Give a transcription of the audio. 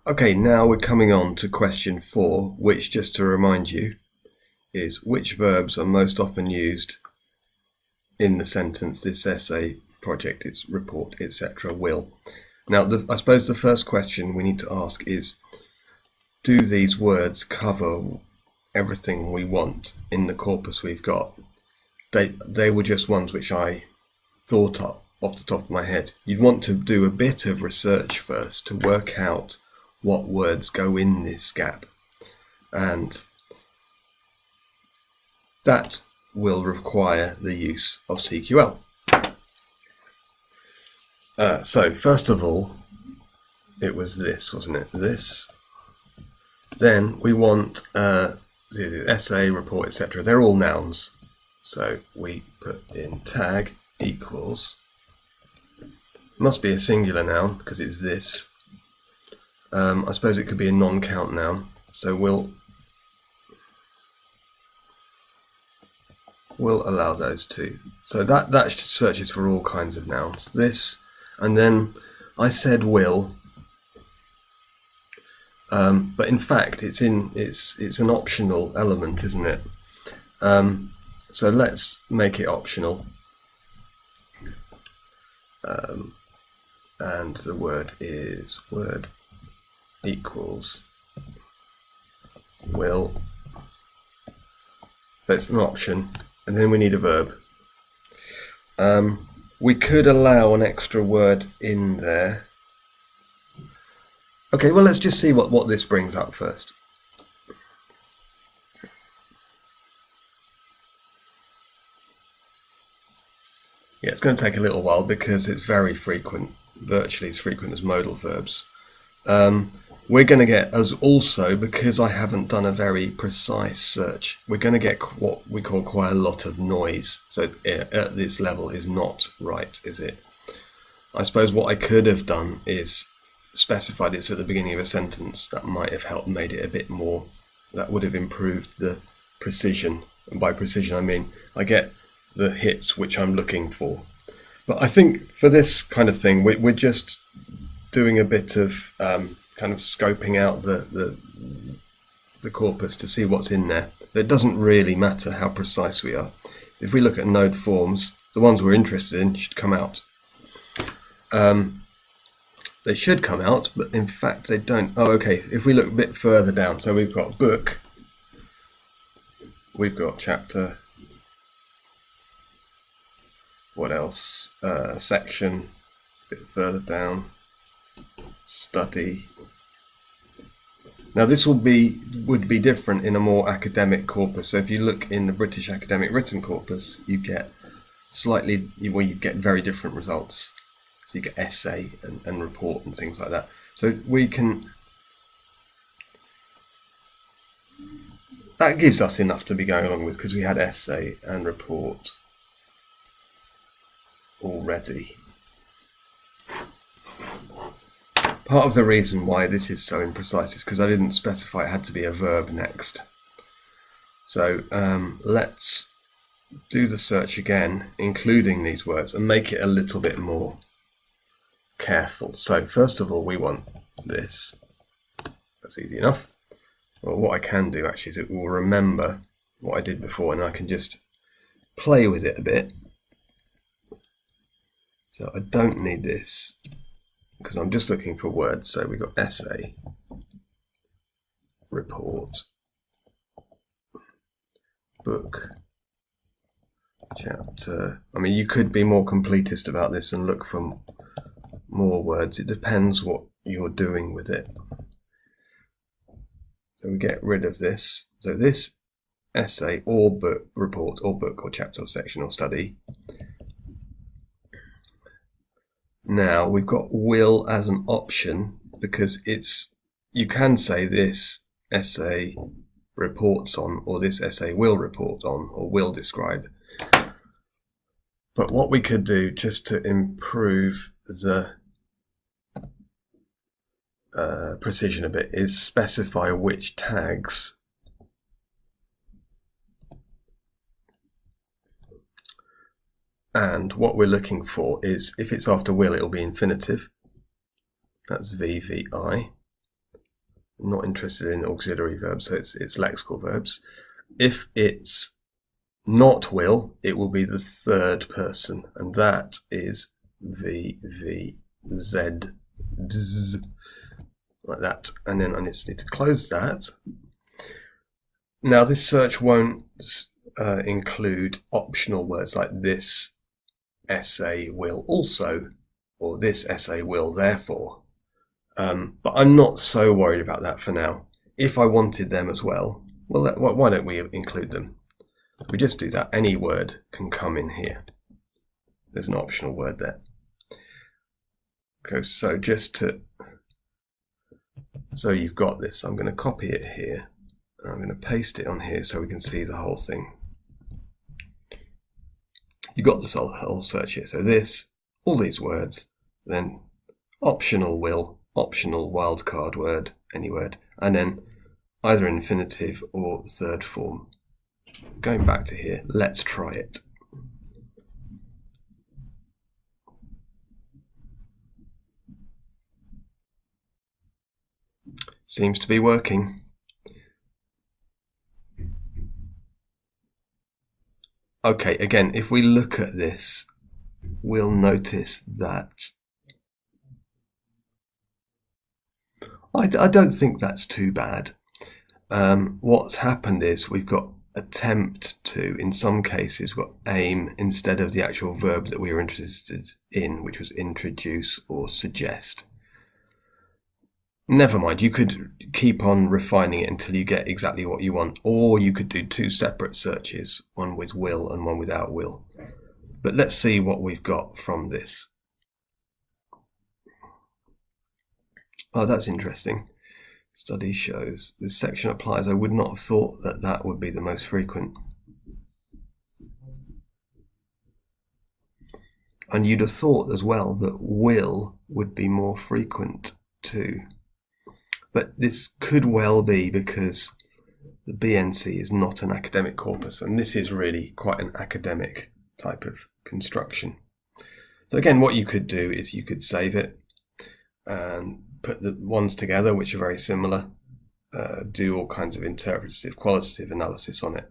Okay, now we're coming on to question 4, which, just to remind you, is which verbs are most often used in the sentence, this essay, project, its report, etc. will. Now, I suppose the first question we need to ask is, do these words cover everything we want in the corpus we've got? They were just ones which I thought up off the top of my head. You'd want to do a bit of research first to work out what words go in this gap, and that will require the use of CQL. So first of all, it was this, wasn't it? This. Then we want the essay, report, etc. They're all nouns. So we put in tag equals, must be a singular noun because it's this. I suppose it could be a non-count noun. So we'll allow those two. So that searches for all kinds of nouns. This, and then I said will, but in fact it's an optional element, isn't it? So let's make it optional, and the word is word equals will. That's an option, and then we need a verb. We could allow an extra word in there. Okay, well, let's just see what this brings up first. Yeah, it's going to take a little while because it's very frequent, virtually as frequent as modal verbs. We're going to get, as also, because I haven't done a very precise search, we're going to get what we call quite a lot of noise. So at this level is not right, is it? I suppose what I could have done is specified it's at the beginning of a sentence. That might have helped, made it a bit more, that would have improved the precision. And by precision I mean I get the hits which I'm looking for. But I think for this kind of thing we're just doing a bit of kind of scoping out the corpus to see what's in there. It doesn't really matter how precise we are. If we look at node forms, the ones we're interested in should come out. They should come out, but in fact they don't. Oh, okay, if we look a bit further down, so we've got book, we've got chapter, what else? Section, a bit further down, study. Now this would be different in a more academic corpus. So if you look in the British Academic Written Corpus, you get you get very different results. So you get essay and report and things like that. So we can, that gives us enough to be going along with because we had essay and report already. Part of the reason why this is so imprecise is because I didn't specify it had to be a verb next. So let's do the search again, including these words, and make it a little bit more careful. So first of all we want this. That's easy enough. Well, what I can do actually is it will remember what I did before, and I can just play with it a bit. So I don't need this because I'm just looking for words. So we've got essay, report, book, chapter. I mean, you could be more completist about this and look for more words. It depends what you're doing with it. So we get rid of this. So this essay or book, report or book or chapter or section or study. Now we've got will as an option because you can say this essay reports on, or this essay will report on, or will describe. But what we could do just to improve the precision a bit is specify which tags and what we're looking for is, if it's after will, it'll be infinitive. That's VVI. I'm not interested in auxiliary verbs, so it's lexical verbs. If it's not will, it will be the third person, and that is VVZ, bzz, like that. And then I just need to close that. Now this search won't include optional words like this essay will also, or this essay will therefore. But I'm not so worried about that for now. If I wanted them as well, well, why don't we include them? We just do that. Any word can come in here. There's an optional word there. Okay, so you've got this. I'm going to copy it here. I'm going to paste it on here so we can see the whole thing. You've got this whole search here. So this, all these words, then optional will, optional wildcard word, any word, and then either infinitive or third form. Going back to here, let's try it. Seems to be working. Okay, again, if we look at this, we'll notice that I don't think that's too bad. What's happened is we've got attempt to, in some cases, we've got aim instead of the actual verb that we were interested in, which was introduce or suggest. Never mind, you could keep on refining it until you get exactly what you want, or you could do two separate searches, one with will and one without will. But let's see what we've got from this. Oh, that's interesting. Study shows this section applies. I would not have thought that that would be the most frequent. And you'd have thought as well that will would be more frequent too. But this could well be because the BNC is not an academic corpus, and this is really quite an academic type of construction. So again, what you could do is you could save it and put the ones together, which are very similar, do all kinds of interpretative, qualitative analysis on it,